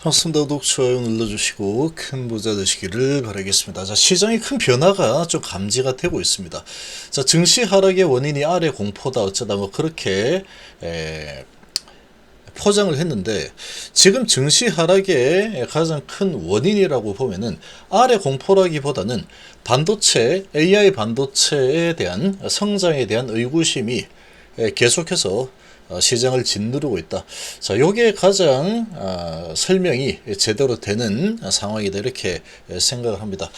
반갑습니다. 구독, 좋아요 눌러주시고 큰 부자 되시기를 바라겠습니다. 자, 시장에 큰 변화가 좀 감지가 되고 있습니다. 자, 증시 하락의 원인이 아래 공포다 어쩌다 뭐 그렇게 포장을 했는데, 지금 증시 하락의 가장 큰 원인이라고 보면은 아래 공포라기보다는 반도체, AI 반도체에 대한 성장에 대한 의구심이 계속해서 시장을 짓누르고 있다. 자, 요게 가장 설명이 제대로 되는 상황이다, 이렇게 생각을 합니다.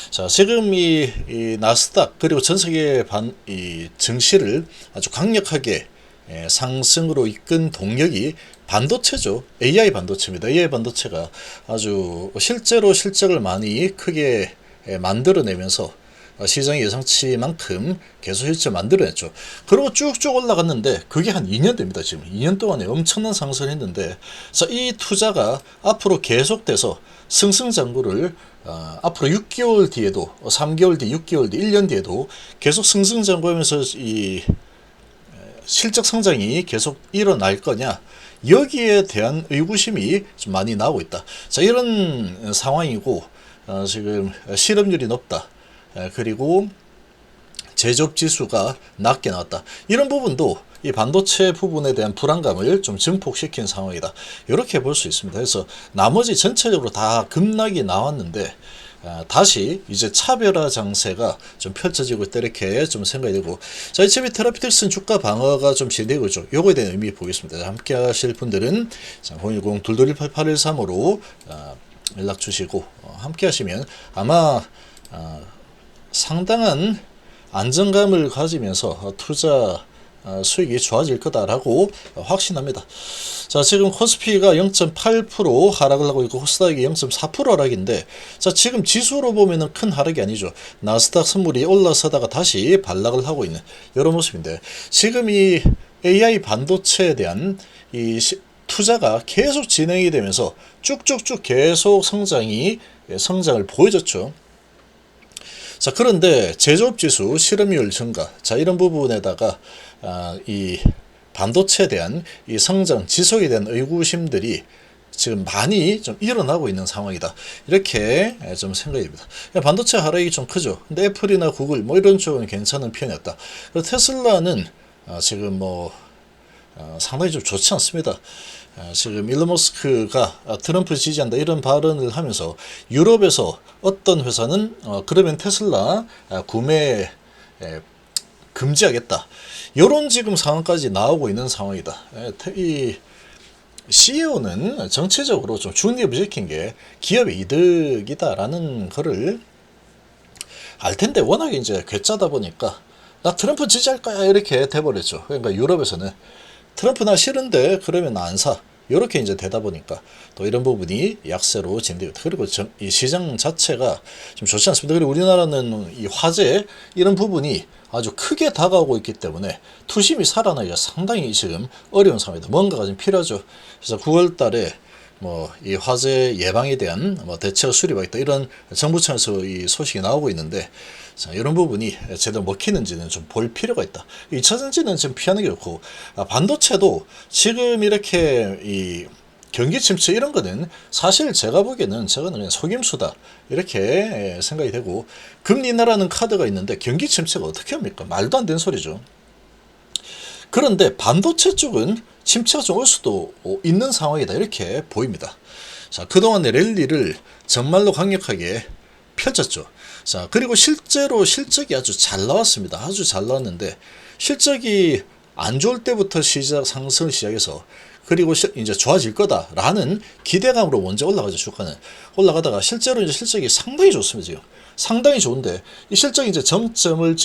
자, 지금 이 나스닥 그리고 전 세계 이 증시를 아주 강력하게 상승으로 이끈 동력이 반도체죠. AI 반도체입니다. AI 반도체가 아주 실제로 실적을 많이 크게 만들어내면서 시장의 예상치만큼 계속 실적 만들어냈죠. 그리고 쭉쭉 올라갔는데 그게 한 2년 됩니다. 지금 2년 동안에 엄청난 상승을 했는데, 자, 이 투자가 앞으로 계속돼서 승승장구를 앞으로 6개월 뒤에도 3개월 뒤, 6개월 뒤, 1년 뒤에도 계속 승승장구하면서 이 실적 성장이 계속 일어날 거냐, 여기에 대한 의구심이 좀 많이 나오고 있다. 자, 이런 상황이고, 지금 실업률이 높다. 그리고 제조업 지수가 낮게 나왔다. 이런 부분도 이 반도체 부분에 대한 불안감을 좀 증폭시킨 상황이다, 이렇게 볼 수 있습니다. 그래서 나머지 전체적으로 다 급락이 나왔는데 다시 이제 차별화 장세가 좀 펼쳐지고 있다, 이렇게 좀 생각이 되고, 자, 이체비 테라피틱스는 주가 방어가 좀 진행되고 있죠. 요거에 대한 의미 보겠습니다. 자, 함께 하실 분들은 010-2218-8135로 연락 주시고 함께 하시면 아마 상당한 안정감을 가지면서 투자 수익이 좋아질 거다라고 확신합니다. 자, 지금 코스피가 0.8% 하락을 하고 있고 코스닥이 0.4% 하락인데, 자, 지금 지수로 보면은 큰 하락이 아니죠. 나스닥 선물이 올라서다가 다시 반락을 하고 있는 이런 모습인데, 지금 이 AI 반도체에 대한 이 투자가 계속 진행이 되면서 쭉쭉쭉 계속 성장을 보여줬죠. 자, 그런데 제조업 지수, 실업률 증가, 자, 이런 부분에다가 이 반도체에 대한 이 성장 지속에 대한 의구심들이 지금 많이 좀 일어나고 있는 상황이다, 이렇게 좀 생각이 듭니다. 반도체 하락이 좀 크죠. 근데 애플이나 구글 뭐 이런 쪽은 괜찮은 편이었다. 그리고 테슬라는 지금 뭐 상당히 좀 좋지 않습니다. 지금 일론 머스크가 트럼프 지지한다 이런 발언을 하면서 유럽에서 어떤 회사는 그러면 테슬라 구매 금지하겠다, 이런 지금 상황까지 나오고 있는 상황이다. 이 CEO는 정치적으로 좀 중립을 지킨 게 기업의 이득이다라는 거를 알 텐데, 워낙에 이제 괴짜다 보니까 나 트럼프 지지할 거야 이렇게 돼버렸죠. 그러니까 유럽에서는 트럼프 나 싫은데 그러면 안 사, 이렇게 이제 되다 보니까 또 이런 부분이 약세로 진행되고, 그리고 이 시장 자체가 좀 좋지 않습니다. 그리고 우리나라는 이 화재 이런 부분이 아주 크게 다가오고 있기 때문에 투심이 살아나기가 상당히 지금 어려운 상황입니다. 뭔가가 좀 필요하죠. 그래서 9월 달에 뭐 이 화재 예방에 대한 뭐 대책 수립하겠다, 이런 정부 차에서 이 소식이 나오고 있는데, 자, 이런 부분이 제대로 먹히는지는 좀 볼 필요가 있다. 2차 전지는 지금 피하는 게 좋고, 반도체도 지금 이렇게 이 경기 침체 이런 거는 사실 제가 보기에는 저거는 그냥 속임수다, 이렇게 생각이 되고, 금리 인하라는 카드가 있는데 경기 침체가 어떻게 합니까? 말도 안 되는 소리죠. 그런데 반도체 쪽은 침체가 좀 올 수도 있는 상황이다, 이렇게 보입니다. 자, 그동안의 랠리를 정말로 강력하게 펼쳤죠. 자, 그리고 실제로 실적이 아주 잘 나왔습니다. 아주 잘 나왔는데, 실적이 안 좋을 때부터 상승을 시작해서, 그리고 이제 좋아질 거다라는 기대감으로 먼저 올라가죠. 주가는 올라가다가 실제로 이제 실적이 상당히 좋습니다. 지금 상당히 좋은데, 이 실적이 이제 정점을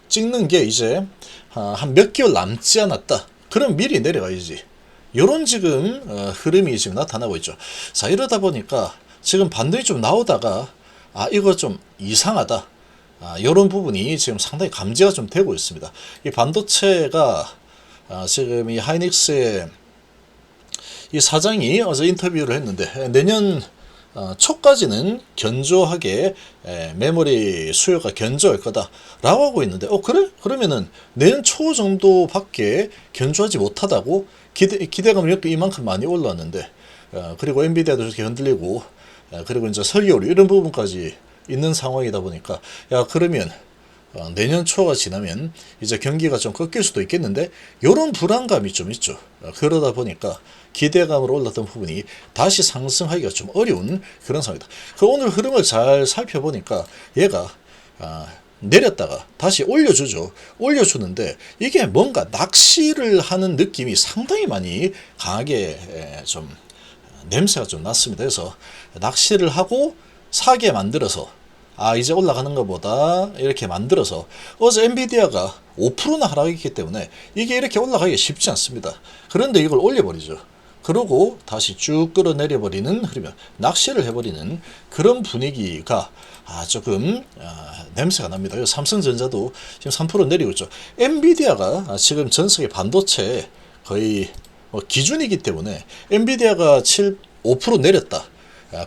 찍는 게 이제 한 몇 개월 남지 않았다, 그럼 미리 내려가야지, 요런 지금 흐름이 지금 나타나고 있죠. 자, 이러다 보니까 지금 반등이 좀 나오다가 이거 좀 이상하다, 요런 부분이 지금 상당히 감지가 좀 되고 있습니다. 이 반도체가 지금 이 하이닉스의 이 사장이 어제 인터뷰를 했는데, 내년 초까지는 견조하게 메모리 수요가 견조할 거다라고 하고 있는데 그래? 그러면은 내년 초 정도밖에 견조하지 못하다고 기대감이 이렇게 이만큼 많이 올라왔는데 그리고 엔비디아도 이렇게 흔들리고 그리고 이제 설계오류 이런 부분까지 있는 상황이다 보니까 그러면 내년 초가 지나면 이제 경기가 좀 꺾일 수도 있겠는데 이런 불안감이 좀 있죠. 그러다 보니까 기대감으로 올랐던 부분이 다시 상승하기가 좀 어려운 그런 상황이다. 그 오늘 흐름을 잘 살펴보니까 얘가 내렸다가 다시 올려주죠. 올려주는데 이게 뭔가 낚시를 하는 느낌이 상당히 많이 강하게 좀 냄새가 좀 났습니다. 그래서 낚시를 하고 사게 만들어서 이제 올라가는 것보다 이렇게 만들어서 어제 엔비디아가 5%나 하락했기 때문에 이게 이렇게 올라가기가 쉽지 않습니다. 그런데 이걸 올려버리죠. 그러고 다시 쭉 끌어내려 버리는 흐름, 낚시를 해버리는 그런 분위기가 조금 냄새가 납니다. 그래서 삼성전자도 지금 3% 내리고 있죠. 엔비디아가 지금 전 세계 반도체 거의 기준이기 때문에 엔비디아가 5% 내렸다.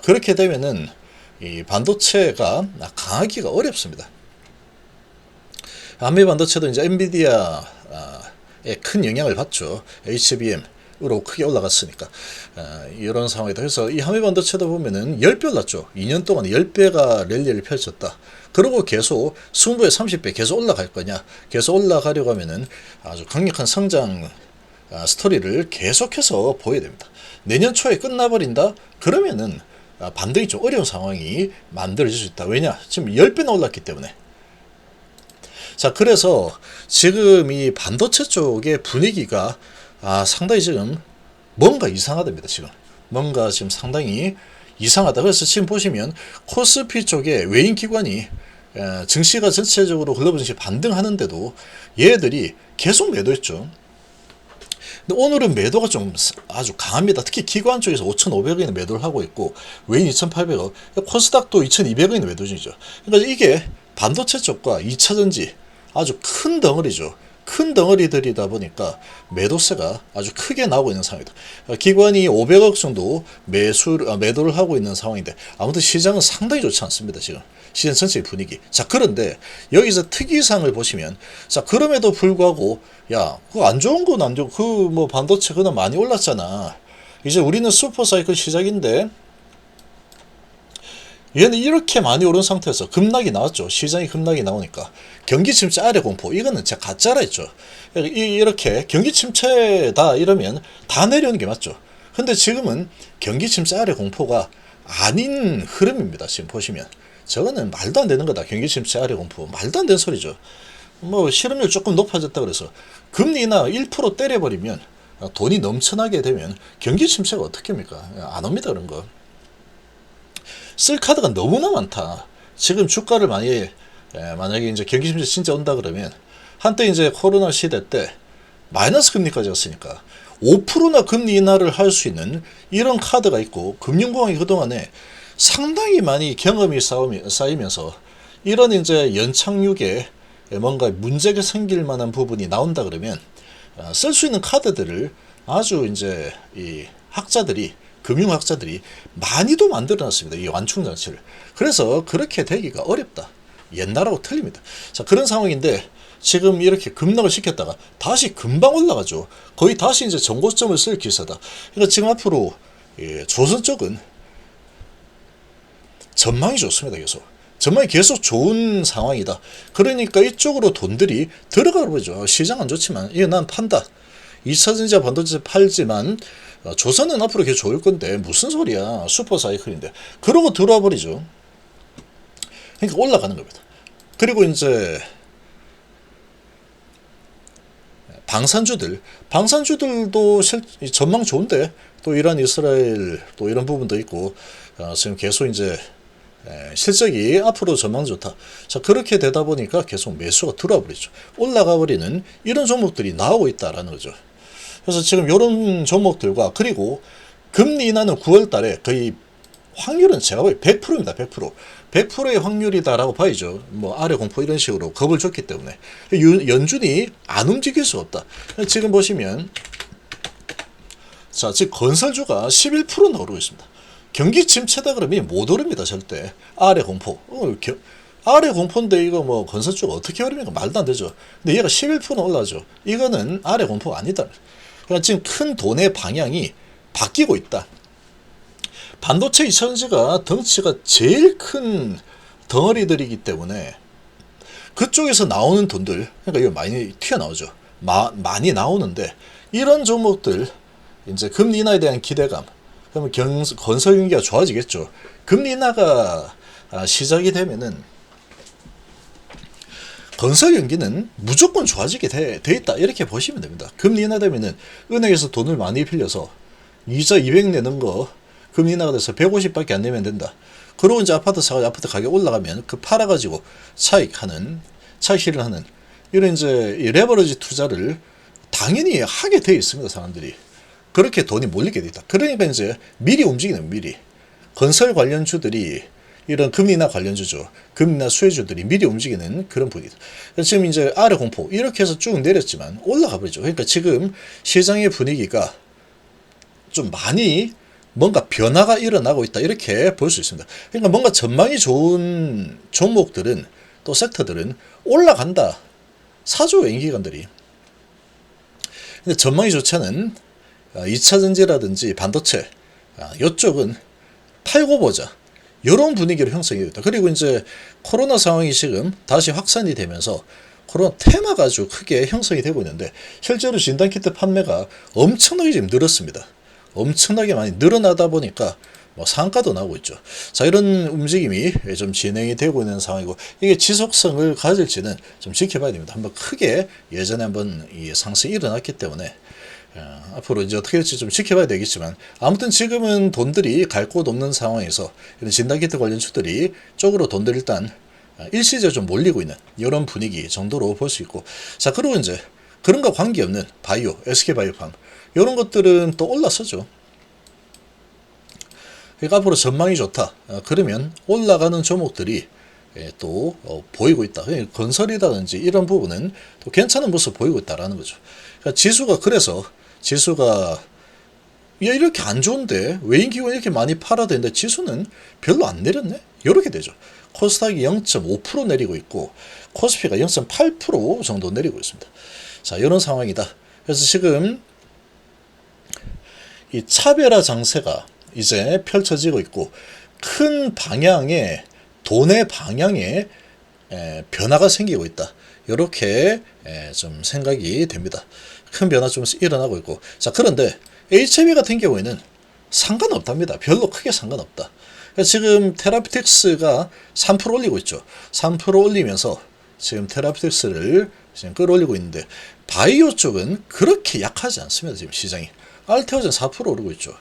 그렇게 되면은 이 반도체가 강하기가 어렵습니다. 한미 반도체도 이제 엔비디아에 큰 영향을 받죠. HBM으로 크게 올라갔으니까 이런 상황이다. 그래서 이 한미 반도체도 보면은 10배 올랐죠. 2년 동안 10배가 랠리를 펼쳤다. 그리고 계속 20배, 30배 계속 올라갈 거냐? 계속 올라가려고 하면은 아주 강력한 성장 스토리를 계속해서 보여야 됩니다. 내년 초에 끝나버린다? 그러면은 반등이 좀 어려운 상황이 만들어질 수 있다. 왜냐? 지금 10배나 올랐기 때문에. 자, 그래서 지금 이 반도체 쪽의 분위기가 상당히 지금 뭔가 이상하답니다. 지금 뭔가 지금 상당히 이상하다. 그래서 지금 보시면 코스피 쪽에 외인 기관이 증시가 전체적으로 글로벌 증시 반등하는데도 얘들이 계속 매도했죠. 근데 오늘은 매도가 좀 아주 강합니다. 특히 기관 쪽에서 5,500원에 매도를 하고 있고 외인 2,800원, 코스닥도 2,200원에 매도 중이죠. 그러니까 이게 반도체 쪽과 2차전지 아주 큰 덩어리죠. 큰 덩어리들이다 보니까 매도세가 아주 크게 나오고 있는 상황이다. 기관이 500억 정도 매도를 하고 있는 상황인데 아무튼 시장은 상당히 좋지 않습니다. 지금 시장 전체의 분위기. 자, 그런데 여기서 특이사항을 보시면 그럼에도 불구하고 그거 안 좋은 건 안 좋고 그 반도체 그나 많이 올랐잖아. 이제 우리는 슈퍼사이클 시작인데 얘는 이렇게 많이 오른 상태에서 급락이 나왔죠. 시장이 급락이 나오니까 경기 침체 아래 공포, 이거는 진짜 가짜라 했죠. 이렇게 경기 침체다 이러면 다 내려오는 게 맞죠. 근데 지금은 경기 침체 아래 공포가 아닌 흐름입니다. 지금 보시면 저거는 말도 안 되는 거다. 경기 침체 아래 공포 말도 안 되는 소리죠. 실업률 조금 높아졌다 그래서 금리 인하 1% 때려버리면 돈이 넘쳐나게 되면 경기 침체가 어떻게 합니까? 안 옵니다. 그런 거. 쓸 카드가 너무나 많다. 지금 주가를 만약에 이제 경기 침체 진짜 온다 그러면 한때 이제 코로나 시대 때 마이너스 금리까지 갔으니까 5%나 금리 인하를 할 수 있는 이런 카드가 있고 금융공황이 그동안에 상당히 많이 경험이 쌓이면서 이런 이제 연착륙에 뭔가 문제가 생길 만한 부분이 나온다 그러면 쓸 수 있는 카드들을 아주 이제 이 금융학자들이 많이도 만들어놨습니다. 이 완충장치를. 그래서 그렇게 되기가 어렵다. 옛날하고 틀립니다. 자, 그런 상황인데 지금 이렇게 급락을 시켰다가 다시 금방 올라가죠. 거의 다시 이제 정고점을 쓸 기세다. 그러니까 지금 앞으로 조선 쪽은 전망이 좋습니다. 전망이 계속 좋은 상황이다. 그러니까 이쪽으로 돈들이 들어가는 거죠. 시장 안 좋지만 이거 난 판다. 2차전지 반도체 팔지만 조선은 앞으로 계속 좋을 건데 무슨 소리야. 슈퍼사이클인데. 그러고 들어와 버리죠. 그러니까 올라가는 겁니다. 그리고 이제 방산주들도 전망 좋은데 또 이란, 이스라엘 또 이런 부분도 있고 지금 계속 이제 실적이 앞으로 전망 좋다. 자, 그렇게 되다 보니까 계속 매수가 들어와 버리죠. 올라가 버리는 이런 종목들이 나오고 있다라는 거죠. 그래서 지금 이런 종목들과 그리고 금리 인하는 9월 달에 거의 확률은 제가 보기에 100%입니다. 100%. 100%의 확률이다라고 봐야죠. 아래 공포 이런 식으로 겁을 줬기 때문에 연준이 안 움직일 수 없다. 지금 보시면 지금 건설주가 11%나 오르고 있습니다. 경기 침체다 그러면 못 오릅니다. 절대. 아래 공포. 아래 공포인데 이거 뭐 건설주가 어떻게 오릅니까? 말도 안 되죠. 근데 얘가 11% 올라죠. 이거는 아래 공포가 아니다. 그러니까 지금 큰 돈의 방향이 바뀌고 있다. 반도체 2차전지가 덩치가 제일 큰 덩어리들이기 때문에 그쪽에서 나오는 돈들, 그러니까 이거 많이 튀어나오죠. 많이 나오는데 이런 종목들 이제 금리 인하에 대한 기대감, 그러면 건설 경기가 좋아지겠죠. 금리 인하가 시작이 되면은 건설 경기는 무조건 좋아지게 돼 있다 이렇게 보시면 됩니다. 금리 인하 되면은 은행에서 돈을 많이 빌려서 이자 200 내는 거 금리 인하가 돼서 150밖에 안 내면 된다. 그러고 이제 아파트 사가지고 아파트 가격 올라가면 그 팔아가지고 차익 실현을 하는 이런 이제 레버리지 투자를 당연히 하게 돼 있습니다. 사람들이 그렇게 돈이 몰리게 돼 있다. 그러니까 이제 미리 움직이는 미리 건설 관련주들이 이런 금리나 관련주죠. 금리나 수혜주들이 미리 움직이는 그런 분위기다. 지금 이제 아래 공포 이렇게 해서 쭉 내렸지만 올라가 버리죠. 그러니까 지금 시장의 분위기가 좀 많이 뭔가 변화가 일어나고 있다 이렇게 볼 수 있습니다. 그러니까 뭔가 전망이 좋은 종목들은 또 섹터들은 올라간다. 사죠 연기관들이. 근데 전망이 좋지 않은 2차전지라든지 반도체 이쪽은 팔고 보자. 이런 분위기로 형성이 되었다. 그리고 이제 코로나 상황이 지금 다시 확산이 되면서 코로나 테마가 아주 크게 형성이 되고 있는데 실제로 진단키트 판매가 엄청나게 지금 늘었습니다. 엄청나게 많이 늘어나다 보니까 뭐 상가도 나오고 있죠. 자, 이런 움직임이 좀 진행이 되고 있는 상황이고 이게 지속성을 가질지는 좀 지켜봐야 됩니다. 한번 크게 예전에 한번 이 상승이 일어났기 때문에 앞으로 이제 어떻게 될지 좀 지켜봐야 되겠지만 아무튼 지금은 돈들이 갈 곳 없는 상황에서 이런 진단키트 관련주들이 쪽으로 돈들이 일단 일시적으로 좀 몰리고 있는 이런 분위기 정도로 볼 수 있고 자 그리고 이제 그런 거 관계없는 바이오, SK바이오팜 이런 것들은 또 올라서죠. 그러니까 앞으로 전망이 좋다. 그러면 올라가는 종목들이 또 보이고 있다. 건설이라든지 이런 부분은 또 괜찮은 모습 보이고 있다라는 거죠. 그러니까 지수가 야 이렇게 안 좋은데 외인기관 이렇게 많이 팔아야 되는데 지수는 별로 안 내렸네? 이렇게 되죠. 코스닥이 0.5% 내리고 있고 코스피가 0.8% 정도 내리고 있습니다. 자 이런 상황이다. 그래서 지금 이 차별화 장세가 이제 펼쳐지고 있고 큰 방향의 돈의 방향에 변화가 생기고 있다. 이렇게 좀 생각이 됩니다. 큰 변화 좀 일어나고 있고 자 그런데 HME 같은 경우에는 상관없답니다. 별로 크게 상관없다. 지금 테라피틱스가 3% 올리고 있죠. 3% 올리면서 지금 테라피틱스를 지금 끌어올리고 있는데 바이오 쪽은 그렇게 약하지 않습니다. 지금 시장이 알테오젠 4% 오르고 있죠.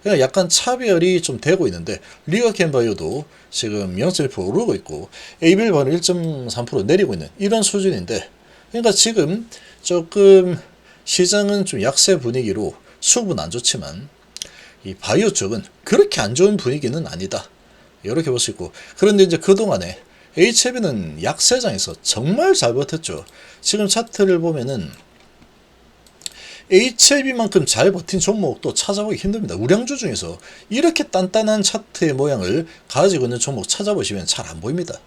그러니까 약간 차별이 좀 되고 있는데 리가켄바이오도 지금 0.1% 오르고 있고 에이빌바는 1.3% 내리고 있는 이런 수준인데 그러니까 지금 조금 시장은 좀 약세 분위기로 수급은 안 좋지만 이 바이오 쪽은 그렇게 안 좋은 분위기는 아니다. 이렇게 볼 수 있고 그런데 이제 그동안에 HLB는 약세장에서 정말 잘 버텼죠. 지금 차트를 보면은 HLB만큼 잘 버틴 종목도 찾아보기 힘듭니다. 우량주 중에서 이렇게 단단한 차트의 모양을 가지고 있는 종목 찾아보시면 잘 안 보입니다.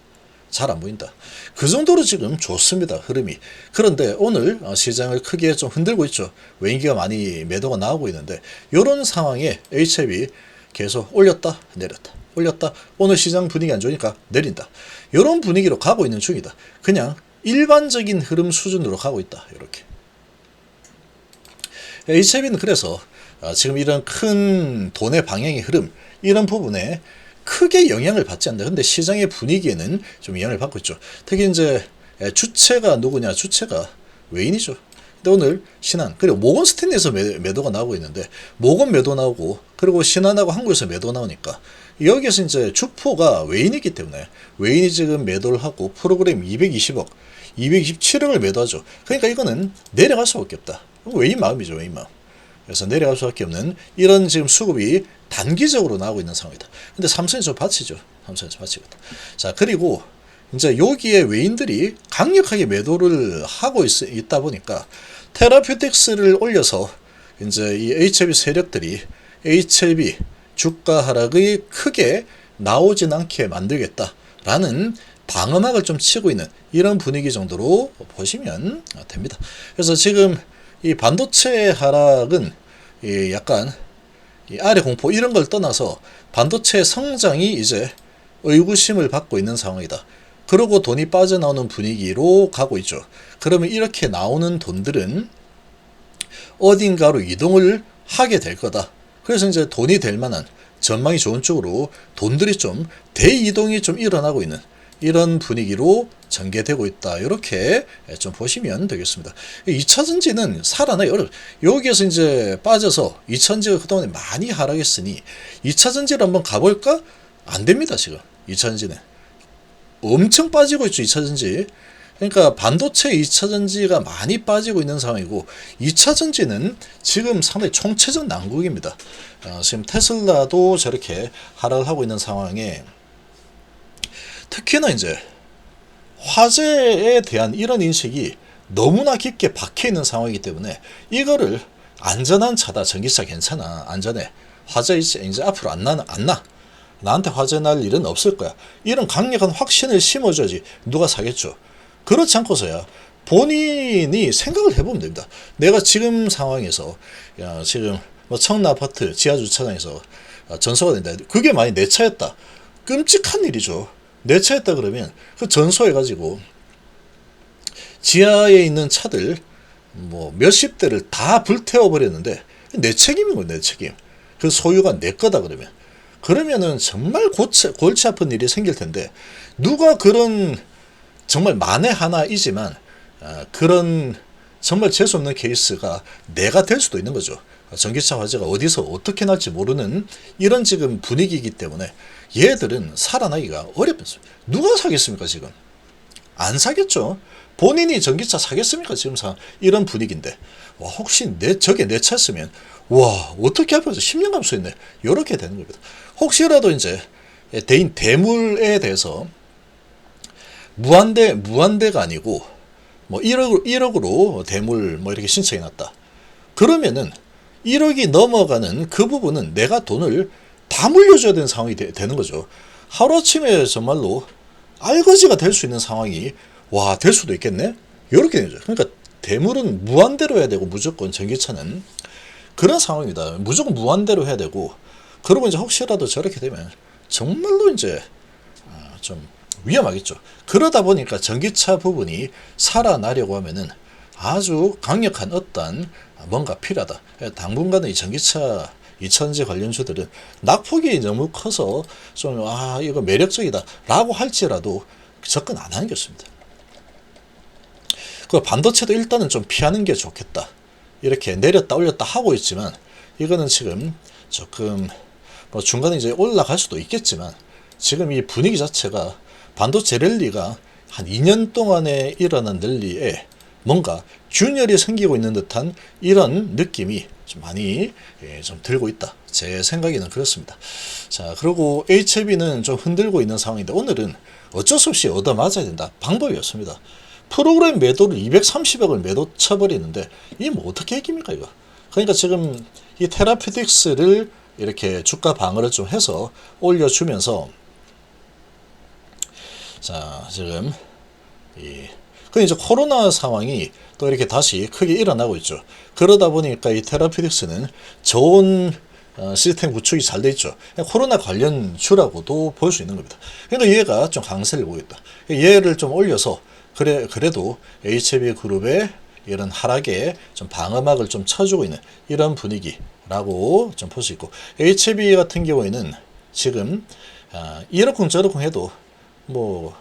잘 안 보인다. 그 정도로 지금 좋습니다. 흐름이. 그런데 오늘 시장을 크게 좀 흔들고 있죠. 외인기가 많이 매도가 나오고 있는데 이런 상황에 HLB 계속 올렸다 내렸다 올렸다 오늘 시장 분위기 안 좋으니까 내린다. 이런 분위기로 가고 있는 중이다. 그냥 일반적인 흐름 수준으로 가고 있다. 이렇게. HLB는 그래서 지금 이런 큰 돈의 방향의 흐름 이런 부분에 크게 영향을 받지 않는다. 근데 시장의 분위기에는 좀 영향을 받고 있죠. 특히 이제 주체가 누구냐? 주체가 외인이죠. 근데 오늘 신한 그리고 모건 스탠리에서 매도가 나오고 있는데 모건 매도 나오고 그리고 신한하고 한국에서 매도 나오니까 여기에서 이제 주포가 외인이기 때문에 외인이 지금 매도를 하고 프로그램 220억, 227억을 매도하죠. 그러니까 이거는 내려갈 수밖에 없다. 외인 마음이죠. 외인 마음. 그래서 내려갈 수밖에 없는 이런 지금 수급이 단기적으로 나오고 있는 상황이다. 근데 삼성이 좀 받치죠. 삼성이 좀 받치거든. 자, 그리고 이제 여기에 외인들이 강력하게 매도를 하고 있다 보니까 테라퓨틱스를 올려서 이제 이 HLB 세력들이 HLB 주가 하락이 크게 나오진 않게 만들겠다라는 방어막을 좀 치고 있는 이런 분위기 정도로 보시면 됩니다. 그래서 지금 이 반도체 하락은 약간 이 아래 공포 이런 걸 떠나서 반도체 성장이 이제 의구심을 받고 있는 상황이다. 그러고 돈이 빠져나오는 분위기로 가고 있죠. 그러면 이렇게 나오는 돈들은 어딘가로 이동을 하게 될 거다. 그래서 이제 돈이 될 만한 전망이 좋은 쪽으로 돈들이 좀 대이동이 좀 일어나고 있는 이런 분위기로 전개되고 있다. 이렇게 좀 보시면 되겠습니다. 2차전지는 살아나기 어려워요. 여기에서 이제 빠져서 2차전지가 그동안에 많이 하락했으니 2차전지를 한번 가볼까? 안 됩니다. 지금 2차전지는 엄청 빠지고 있죠. 2차전지. 그러니까 반도체 2차전지가 많이 빠지고 있는 상황이고 2차전지는 지금 상당히 총체적 난국입니다. 지금 테슬라도 저렇게 하락을 하고 있는 상황에 특히나 이제 화재에 대한 이런 인식이 너무나 깊게 박혀 있는 상황이기 때문에 이거를 안전한 차다. 전기차 괜찮아. 안전해. 화재 이제 앞으로 안 나. 나한테 화재 날 일은 없을 거야. 이런 강력한 확신을 심어줘야지 누가 사겠죠. 그렇지 않고서야 본인이 생각을 해보면 됩니다. 내가 지금 상황에서 지금 뭐 청라 아파트 지하 주차장에서 전소가 된다. 그게 만약 내 차였다. 끔찍한 일이죠. 내 차였다 그러면 그 전소해가지고 지하에 있는 차들 뭐 몇십 대를 다 불태워버렸는데 내 책임인 거예요. 내 책임. 그 소유가 내 거다 그러면은 정말 골치 아픈 일이 생길 텐데 누가 그런 정말 만에 하나이지만 그런 정말 재수 없는 케이스가 내가 될 수도 있는 거죠. 전기차 화재가 어디서 어떻게 날지 모르는 이런 지금 분위기이기 때문에 얘들은 살아나기가 어렵습니다. 누가 사겠습니까 지금? 안 사겠죠. 본인이 전기차 사겠습니까 지금 이런 분위기인데 와 혹시 저게 내 차였으면 와 어떻게 앞에서 10년 감수했네 이렇게 되는 겁니다. 혹시라도 이제 대인 대물에 대해서 무한대가 아니고 뭐 1억으로 대물 뭐 이렇게 신청해 놨다. 그러면은 1억이 넘어가는 그 부분은 내가 돈을 다 물려줘야 되는 상황이 되는 거죠. 하루아침에 정말로 알거지가 될 수 있는 상황이 될 수도 있겠네? 이렇게 되죠. 그러니까 대물은 무한대로 해야 되고 무조건 전기차는 그런 상황입니다. 무조건 무한대로 해야 되고 그러고 이제 혹시라도 저렇게 되면 정말로 이제 좀 위험하겠죠. 그러다 보니까 전기차 부분이 살아나려고 하면은 아주 강력한 어떤 뭔가 필요하다. 당분간은 이 전기차 2차전지 관련주들은 낙폭이 너무 커서 좀 이거 매력적이다 라고 할지라도 접근 안 하는 게 좋습니다. 그 반도체도 일단은 좀 피하는 게 좋겠다. 이렇게 내렸다 올렸다 하고 있지만 이거는 지금 조금 뭐 중간에 이제 올라갈 수도 있겠지만 지금 이 분위기 자체가 반도체 랠리가 한 2년 동안에 일어난 랠리에 뭔가 균열이 생기고 있는 듯한 이런 느낌이 좀 많이 좀 들고 있다. 제 생각에는 그렇습니다. 자, 그리고 HLB는 좀 흔들고 있는 상황인데 오늘은 어쩔 수 없이 얻어맞아야 된다. 방법이 없습니다. 프로그램 매도를 230억을 매도 쳐버리는데 이게 뭐 어떻게 이깁니까 이거. 그러니까 지금 이 테라피틱스를 이렇게 주가 방어를 좀 해서 올려주면서 자 지금 그 이제 코로나 상황이 또 이렇게 다시 크게 일어나고 있죠. 그러다 보니까 이 테라피틱스는 좋은 시스템 구축이 잘 돼 있죠. 코로나 관련 주라고도 볼 수 있는 겁니다. 그러니까 얘가 좀 강세를 보고 있다. 얘를 좀 올려서 그래도 HB 그룹의 이런 하락에 좀 방어막을 좀 쳐주고 있는 이런 분위기라고 좀 볼 수 있고 HB 같은 경우에는 지금 이러쿵 저러쿵 해도 뭐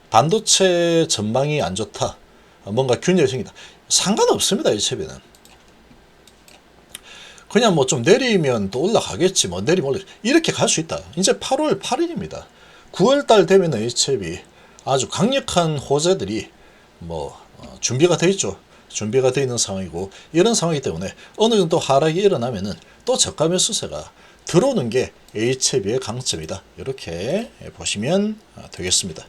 반도체 전망이 안 좋다. 뭔가 균열이 생긴다. 상관없습니다. HB는. 그냥 뭐 좀 내리면 또 올라가겠지. 뭐 내리면 올라 이렇게 갈 수 있다. 이제 8월 8일입니다. 9월달 되면 HB 아주 강력한 호재들이 뭐 준비가 돼 있죠. 준비가 되어 있는 상황이고 이런 상황이기 때문에 어느 정도 하락이 일어나면은 또 저가 매수세가 들어오는 게 HB의 강점이다. 이렇게 보시면 되겠습니다.